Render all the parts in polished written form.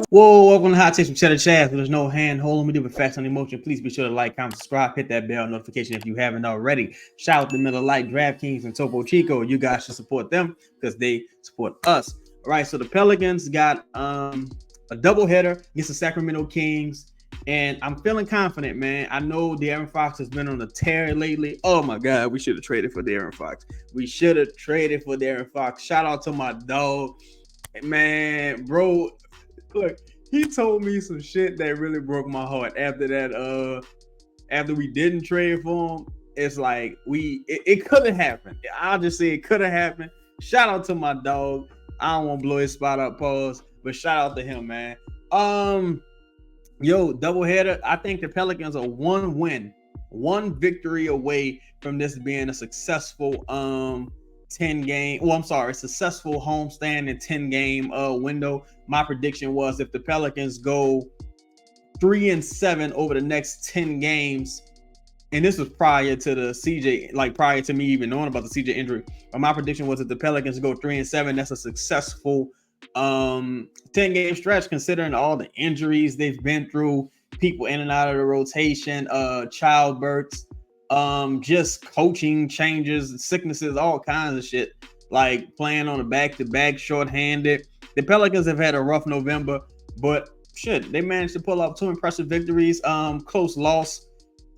Whoa, welcome to Hot Takes from Cheddar Chaz. There's no hand holding me do with facts and emotion. Please be sure to like, comment, subscribe, hit that bell notification if you haven't already. Shout out to Miller Lite, DraftKings, and Topo Chico. You guys should support them because they support us. All right, so the Pelicans got a doubleheader against the Sacramento Kings, and I'm feeling confident, man. I know De'Aaron Fox has been on a tear lately. Oh my God, we should have traded for De'Aaron Fox. We should have traded for De'Aaron Fox. Shout out to my dog, man, bro. Look, he told me some shit that really broke my heart after that. After we didn't trade for him, it's like it could have happened. I'll just say it could have happened. Shout out to my dog. I don't want to blow his spot up, pause, but shout out to him, man. Doubleheader. I think the Pelicans are one victory away from this being a successful successful homestand and 10-game window. My prediction was if the Pelicans go 3-7 over the next 10 games, and this was prior to the CJ, like prior to me even knowing about the CJ injury. But my prediction was if the Pelicans go 3-7, that's a successful 10-game stretch, considering all the injuries they've been through, people in and out of the rotation, childbirths, just coaching changes, sicknesses, all kinds of shit, like playing on a back-to-back shorthanded. The Pelicans have had a rough November, but shit, they managed to pull off two impressive victories. Close loss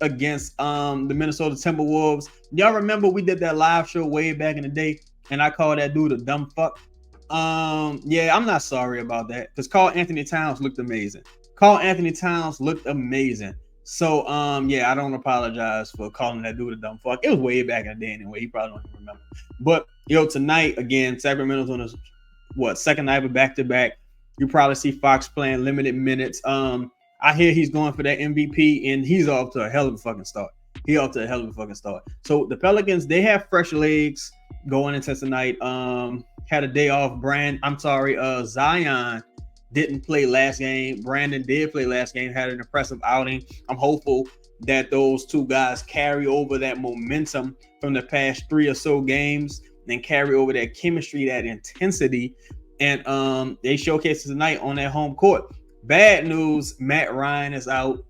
against the Minnesota Timberwolves. Y'all remember we did that live show way back in the day, and I called that dude a dumb fuck. Yeah, I'm not sorry about that because Karl Anthony Towns looked amazing. So, I don't apologize for calling that dude a dumb fuck. It was way back in the day anyway. He probably don't even remember. But, tonight, again, Sacramento's on a, second night of back-to-back. You probably see Fox playing limited minutes. I hear he's going for that MVP, and he's off to a hell of a fucking start. So, the Pelicans, they have fresh legs going into tonight. Had a day off. Zion didn't play last game. Brandon did play last game, had an impressive outing. I'm hopeful that those two guys carry over that momentum from the past 3 or so games and carry over that chemistry, that intensity, and they showcase it tonight on their home court. Bad news, Matt Ryan is out.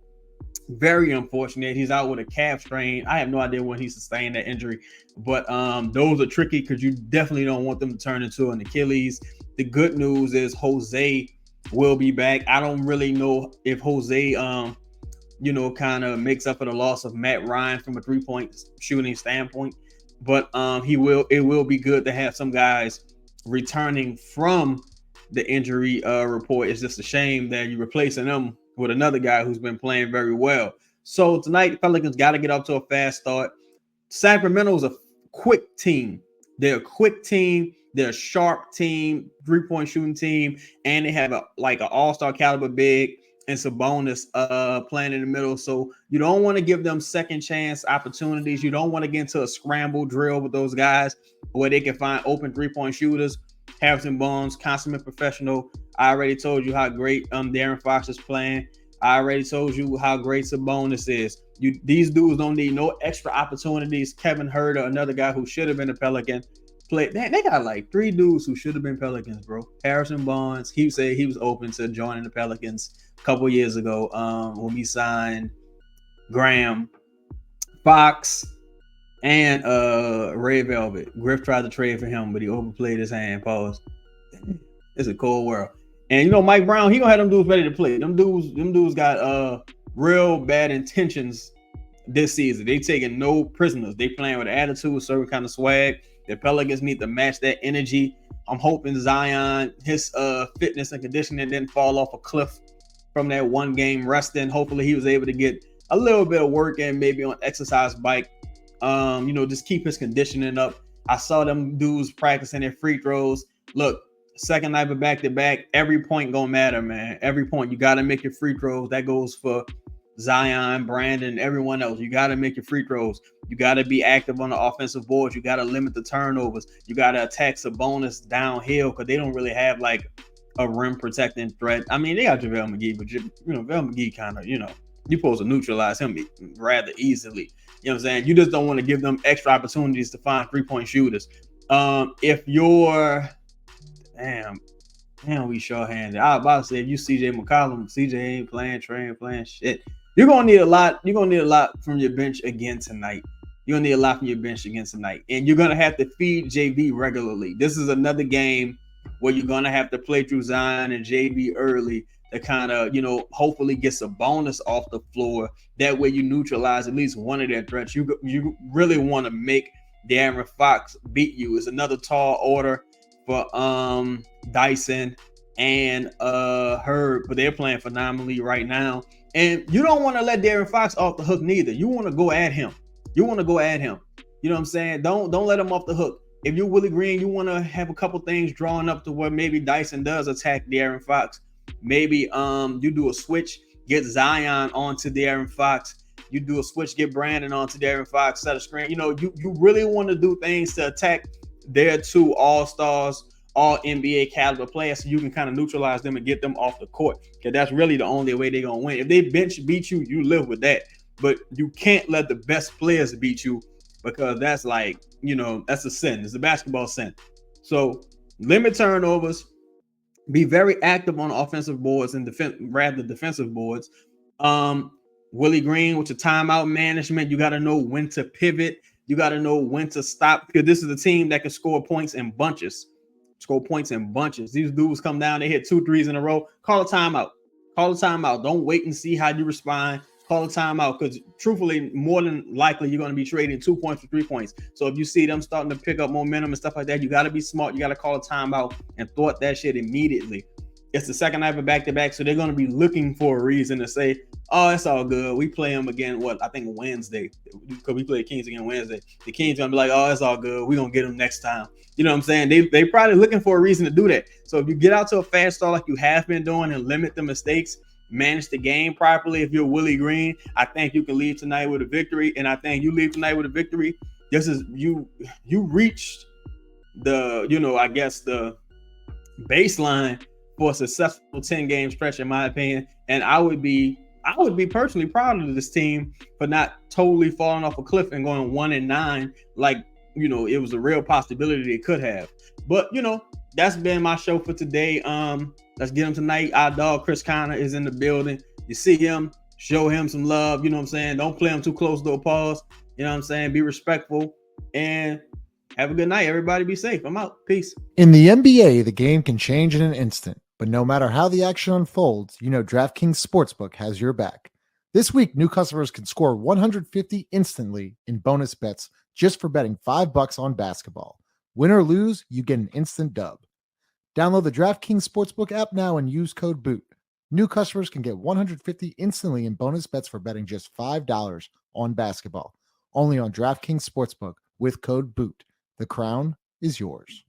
Very unfortunate. He's out with a calf strain. I have no idea when he sustained that injury, but those are tricky because you definitely don't want them to turn into an Achilles. The good news is Jose will be back. I don't really know if Jose, kind of makes up for the loss of Matt Ryan from a 3-point shooting standpoint, but it will be good to have some guys returning from the injury report. It's just a shame that you're replacing them with another guy who's been playing very well. So tonight, the Pelicans got to get up to a fast start. Sacramento's a quick team. They're a quick team. They're a sharp team, 3-point shooting team, and they have an all-star caliber big and Sabonis playing in the middle. So you don't want to give them second chance opportunities. You don't want to get into a scramble drill with those guys where they can find open 3-point shooters. Harrison Barnes, consummate professional. I already told you how great De'Aaron Fox is playing. I already told you how great Sabonis is. These dudes don't need no extra opportunities. Kevin Huerter, another guy who should have been a Pelican, played. They got like 3 dudes who should have been Pelicans, bro. Harrison Barnes, he said he was open to joining the Pelicans a couple years ago when we signed Graham, Fox, and Ray Velvet. Griff tried to trade for him, but he overplayed his hand. Pause. It's a cold world. And Mike Brown, he gonna have them dudes ready to play. Them dudes got real bad intentions this season. They taking no prisoners. They playing with attitude, a certain kind of swag. The Pelicans need to match that energy. I'm hoping Zion, his fitness and conditioning didn't fall off a cliff from that one game resting. Hopefully he was able to get a little bit of work in, maybe on exercise bike. Just keep his conditioning up. I saw them dudes practicing their free throws. Look, second night of back-to-back, every point gonna matter, man. Every point. You got to make your free throws. That goes for Zion, Brandon, everyone else. You got to make your free throws. You got to be active on the offensive boards. You got to limit the turnovers. You got to attack Sabonis downhill because they don't really have like a rim protecting threat. I mean, they got JaVale McGee, but JaVale McGee kind of, you're supposed to neutralize him rather easily. You know what I'm saying? You just don't want to give them extra opportunities to find 3-point shooters. If you're, Damn, we short-handed. I was about to say if you CJ McCollum, CJ ain't playing, Trey ain't playing shit. You're gonna need a lot. You're gonna need a lot from your bench again tonight. You're gonna need a lot from your bench again tonight, and you're gonna have to feed JV regularly. This is another game where you're gonna have to play through Zion and JV early to kind of, hopefully gets a bonus off the floor. That way you neutralize at least one of their threats. You really want to make De'Aaron Fox beat you. It's another tall order for Dyson and Herb, but they're playing phenomenally right now. And you don't want to let De'Aaron Fox off the hook neither. You want to go at him. You want to go at him. You know what I'm saying? Don't let him off the hook. If you're Willie Green, you want to have a couple things drawn up to where maybe Dyson does attack De'Aaron Fox. Maybe you do a switch, get Zion onto De'Aaron Fox. You do a switch, get Brandon onto De'Aaron Fox, set a screen. You really want to do things to attack their two all-stars, all NBA caliber players, so you can kind of neutralize them and get them off the court. Because that's really the only way they're going to win. If they bench beat you, you live with that. But you can't let the best players beat you, because that's like, that's a sin. It's a basketball sin. So limit turnovers, be very active on offensive boards and defensive boards. Willie Green with your timeout management, you got to know when to pivot. You got to know when to stop, because this is a team that can score points in bunches. These dudes come down, they hit 2 threes in a row. Call a timeout. Don't wait and see how you respond. Call a timeout, because truthfully, more than likely, you're going to be trading 2 points for 3 points. So if you see them starting to pick up momentum and stuff like that, you got to be smart. You got to call a timeout and thwart that shit immediately. It's the second night of back-to-back, so they're going to be looking for a reason to say, oh, it's all good. We play them again, I think Wednesday, because we play the Kings again Wednesday. The Kings going to be like, oh, it's all good. We're going to get them next time. You know what I'm saying? They probably looking for a reason to do that. So if you get out to a fast start like you have been doing and limit the mistakes, manage the game properly, if you're Willie Green, I think you can leave tonight with a victory. And I think you leave tonight with a victory. This is you reached the, I guess the baseline for a successful 10-game stretch, in my opinion. And I would be personally proud of this team for not totally falling off a cliff and going 1-9, like, it was a real possibility they could have. But, that's been my show for today. Let's get him tonight. Our dog Chris Conner is in the building. You see him, show him some love. You know what I'm saying? Don't play him too close to a pause. You know what I'm saying? Be respectful and have a good night. Everybody be safe. I'm out. Peace. In the NBA, the game can change in an instant, but no matter how the action unfolds, DraftKings Sportsbook has your back. This week, new customers can score $150 instantly in bonus bets just for betting $5 on basketball. Win or lose, you get an instant dub. Download the DraftKings Sportsbook app now and use code BOOT. New customers can get $150 instantly in bonus bets for betting just $5 on basketball. Only on DraftKings Sportsbook with code BOOT. The crown is yours.